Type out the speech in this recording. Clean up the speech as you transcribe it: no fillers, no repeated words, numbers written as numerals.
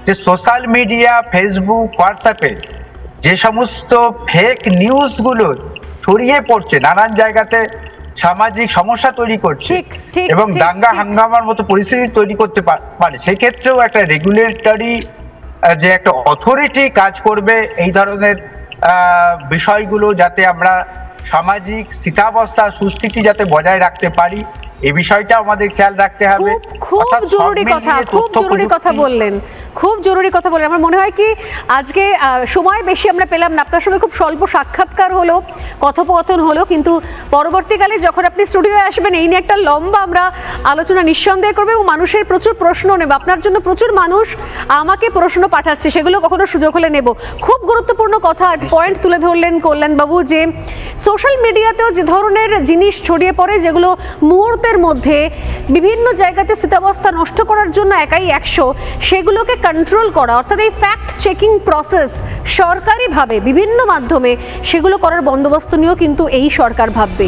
যে social media, Facebook, হোয়াটসঅ্যাপে যে সমস্ত ফেক নিউজগুলো ছড়িয়ে পড়ছে, নানান জায়গাতে সামাজিক সমস্যা তৈরি করছে এবং দাঙ্গা হাঙ্গামার মতো পরিস্থিতি তৈরি করতে পারে, সেক্ষেত্রেও একটা রেগুলেটরি যে একটা অথরিটি কাজ করবে এই ধরনের বিষয়গুলো, যাতে আমরা সামাজিক স্থিতাবস্থা, সুস্থিতি যাতে বজায় রাখতে পারি, এই বিষয়টা আমাদের খেয়াল রাখতে হবে। খুব জরুরি কথা বললেন, খুব জরুরি কথা বললেন। আমার মনে হয় কি আজকে সময় বেশি আমরা পেলাম না, আপনার সঙ্গে খুব স্বল্প সাক্ষাৎকার হলো, কথোপকথন হলো, কিন্তু পরবর্তীকালে যখন আপনি স্টুডিওয়ে আসবেন এই নিয়ে একটা লম্বা আমরা আলোচনা নিঃসন্দেহে করবো এবং মানুষের প্রচুর প্রশ্ন নেব। আপনার জন্য প্রচুর মানুষ আমাকে প্রশ্ন পাঠাচ্ছে, সেগুলো কখনো সুযোগ হলে নেব। খুব গুরুত্বপূর্ণ কথা পয়েন্ট তুলে ধরলেন কল্যাণবাবু, যে সোশ্যাল মিডিয়াতেও যে ধরনের জিনিস ছড়িয়ে পড়ে যেগুলো মুহূর্তের মধ্যে বিভিন্ন জায়গাতে স্থিতাবস্থা নষ্ট করার জন্য একাই 100, সেগুলোকে কন্ট্রোল করা, অর্থাৎ এই ফ্যাক্ট চেকিং প্রসেস সরকারিভাবে বিভিন্ন মাধ্যমে সেগুলো করার বন্দোবস্ত নিয়েও কিন্তু এই সরকার ভাববে।